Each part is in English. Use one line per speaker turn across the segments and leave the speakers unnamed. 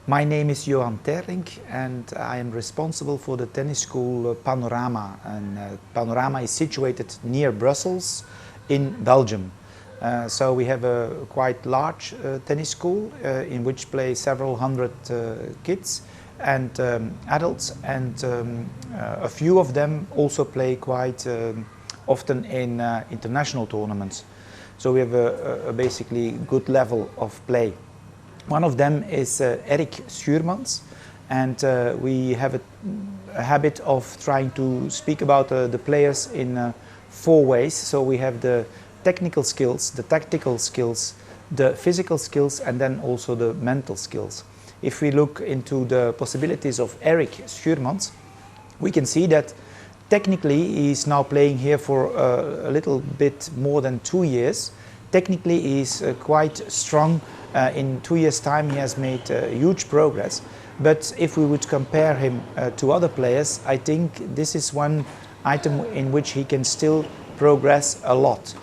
My name is Johan Terlink and I am responsible for the tennis school Panorama. And Panorama is situated near Brussels in Belgium. So we have a quite large tennis school in which play several hundred kids and adults, and a few of them also play quite often in international tournaments. So we have a basically good level of play. One of them is Erik Schuurmans, and we have a habit of trying to speak about the players in 4 ways. So we have the technical skills, the tactical skills, the physical skills, and then also the mental skills. If we look into the possibilities of Erik Schuurmans, we can see that technically he's now playing here for a little bit more than 2 years. Technically he's quite strong. In 2 years' time he has made huge progress. But if we would compare him to other players, I think this is one item in which he can still progress a lot.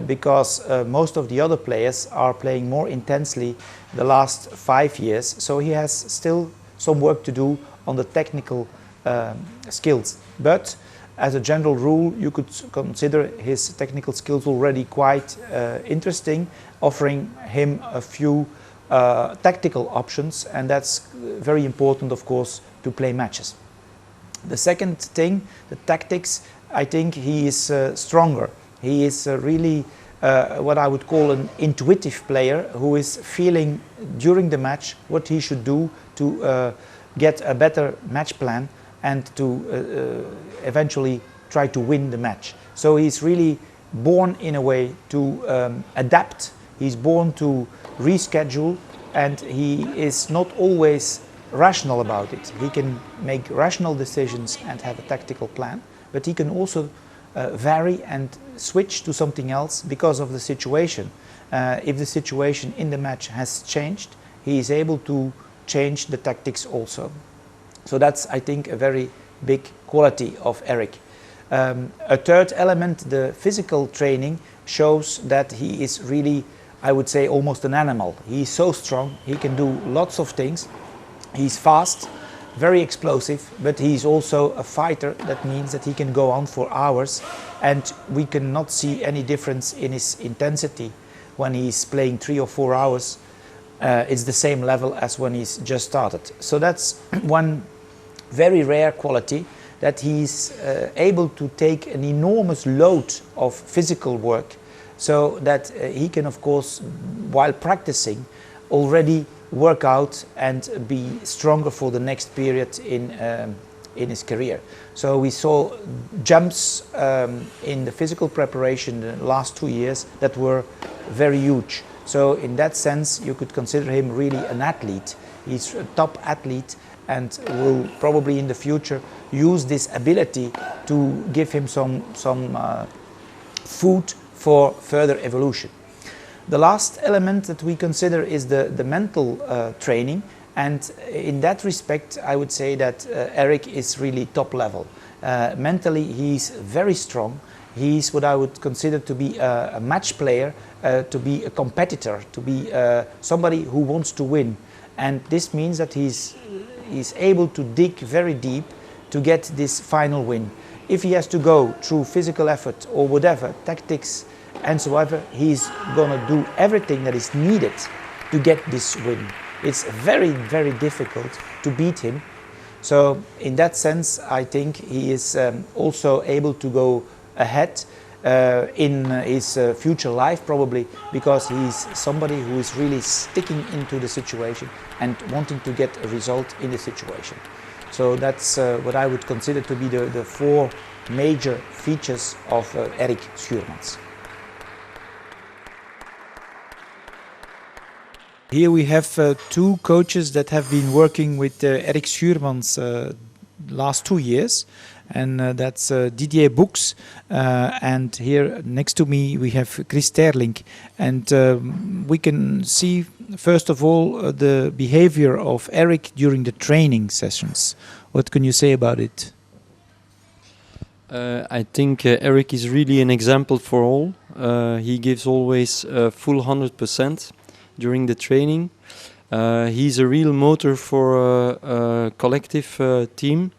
Because most of the other players are playing more intensely the last 5 years. So he has still some work to do on the technical skills. But as a general rule, you could consider his technical skills already quite interesting, offering him a few tactical options, and that's very important, of course, to play matches. The second thing, the tactics, I think he is stronger. He is really what I would call an intuitive player who is feeling during the match what he should do to get a better match plan and to eventually try to win the match. So he's really born in a way to adapt. He's born to reschedule, and he is not always rational about it. He can make rational decisions and have a tactical plan, but he can also vary and switch to something else because of the situation. If the situation in the match has changed, he is able to change the tactics also. So that's, I think, a very big quality of Erik. A third element, the physical training, shows that he is really, I would say, almost an animal. He's so strong, he can do lots of things. He's fast, very explosive, but he's also a fighter. That means that he can go on for hours, and we cannot see any difference in his intensity when he's playing 3 or 4 hours. It's the same level as when he's just started. So that's one very rare quality, that he's able to take an enormous load of physical work, so that he can, of course, while practicing, already work out and be stronger for the next period in his career. So we saw jumps in the physical preparation the last 2 years that were very huge. So in that sense, you could consider him really an athlete. He's a top athlete and will probably in the future use this ability to give him some food for further evolution. The last element that we consider is the mental training, and in that respect I would say that Erik is really top level. Mentally he's very strong. He's what I would consider to be a match player, to be a competitor, to be somebody who wants to win, and this means that he's able to dig very deep to get this final win. If he has to go through physical effort or whatever, tactics and so on, he's gonna do everything that is needed to get this win. It's very, very difficult to beat him. So in that sense, I think he is also able to go ahead in his future life, probably because he's somebody who is really sticking into the situation and wanting to get a result in the situation. So that's what I would consider to be the 4 major features of Erik Schuurmans. Here we have 2 coaches that have been working with Erik Schuurmans last 2 years, and that's Didier Boux, and here next to me we have Chris Terlink, and we can see first of all the behavior of Erik during the training sessions. What can you say about it?
I think Erik is really an example for all. He gives always full 100% during the training. He's a real motor for a collective team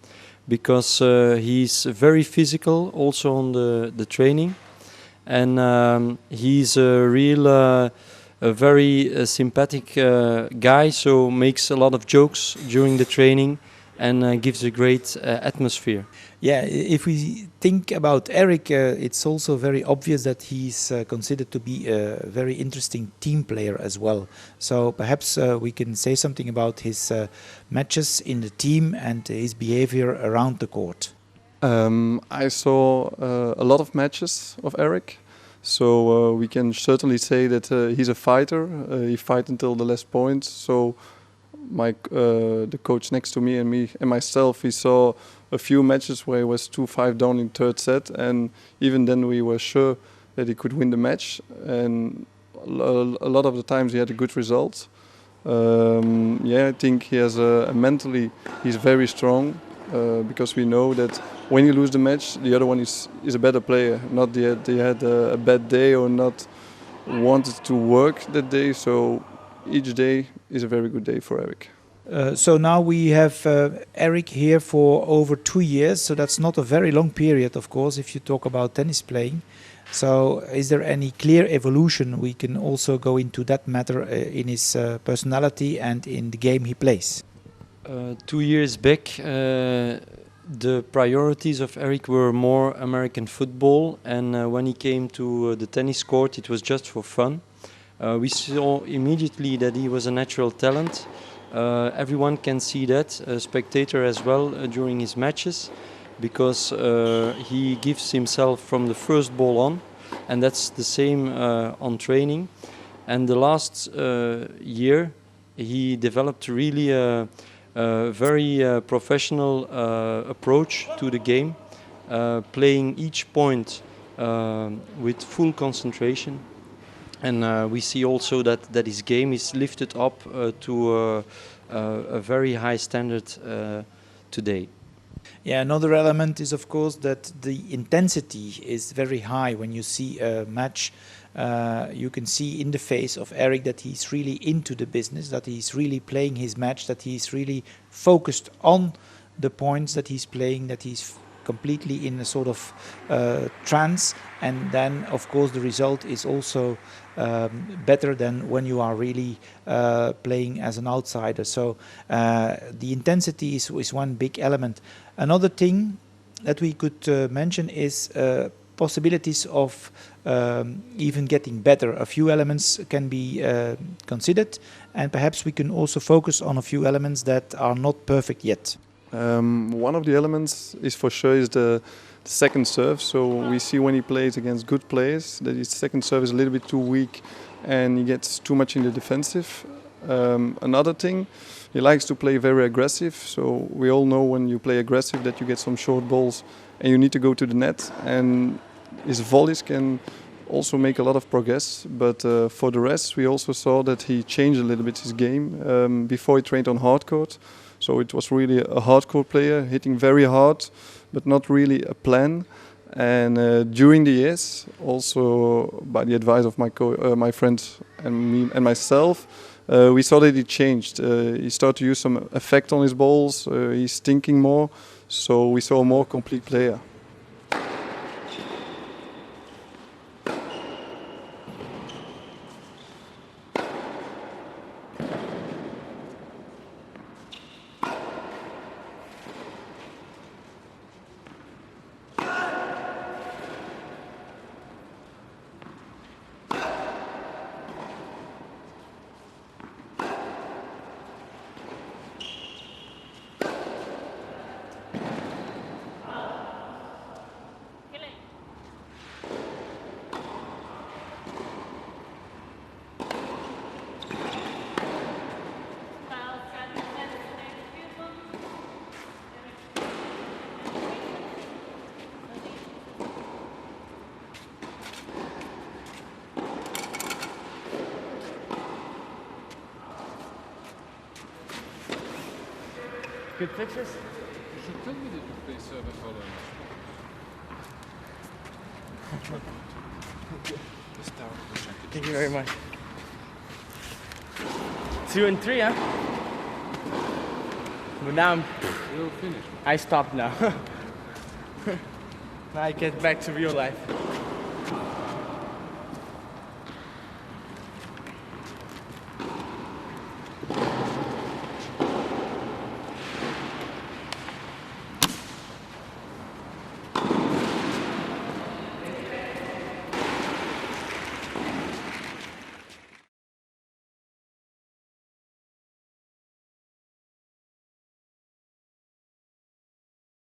because he's very physical also on the training, and he's a very sympathetic guy, so makes a lot of jokes during the training and gives a great atmosphere.
Yeah, if we think about Eric, it's also very obvious that he's considered to be a very interesting team player as well. So perhaps we can say something about his matches in the team and his behavior around the court.
I saw a lot of matches of Eric, so we can certainly say that he's a fighter. He fights until the last point. So the coach next to me and myself, we saw a few matches where he was 2-5 down in third set, and even then we were sure that he could win the match. And a lot of the times he had a good result. I think he has mentally he's very strong. Because we know that when you lose the match, the other one is a better player. Not that they had a bad day or not wanted to work that day. So each day is a very good day for Eric.
So now we have Eric here for over 2 years. So that's not a very long period, of course, if you talk about tennis playing. So is there any clear evolution? We can also go into that matter in his personality and in the game he plays.
2 years back, the priorities of Eric were more American football, and when he came to the tennis court, it was just for fun. We saw immediately that he was a natural talent. Everyone can see that, a spectator as well, during his matches, because he gives himself from the first ball on, and that's the same on training. And the last year, he developed really a very professional approach to the game, playing each point with full concentration. And we see also that his game is lifted up to a very high standard today.
Yeah, another element is of course that the intensity is very high. When you see a match, you can see in the face of Eric that he's really into the business, that he's really playing his match, that he's really focused on the points that he's playing, that he's completely in a sort of trance. And then of course the result is also better than when you are really playing as an outsider. So the intensity is one big element. Another thing that we could mention is possibilities of even getting better. A few elements can be considered, and perhaps we can also focus on a few elements that are not perfect yet.
One of the elements is for sure is the second serve. So we see when he plays against good players that his second serve is a little bit too weak and he gets too much in the defensive. Another thing, he likes to play very aggressive. So we all know when you play aggressive that you get some short balls and you need to go to the net. And his volleys can also make a lot of progress. But for the rest, we also saw that he changed a little bit his game. Before he trained on hard court. So it was really a hardcore player, hitting very hard, but not really a plan. And during the years, also by the advice of my friend and me and myself, we saw that he changed. He started to use some effect on his balls. He's thinking more, so we saw a more complete player.
Good fixes?
You should tell me that you play serve and volley.
Thank you very much. 2 and 3, huh? But now
You're finished.
I stopped now. Now I get back to real life.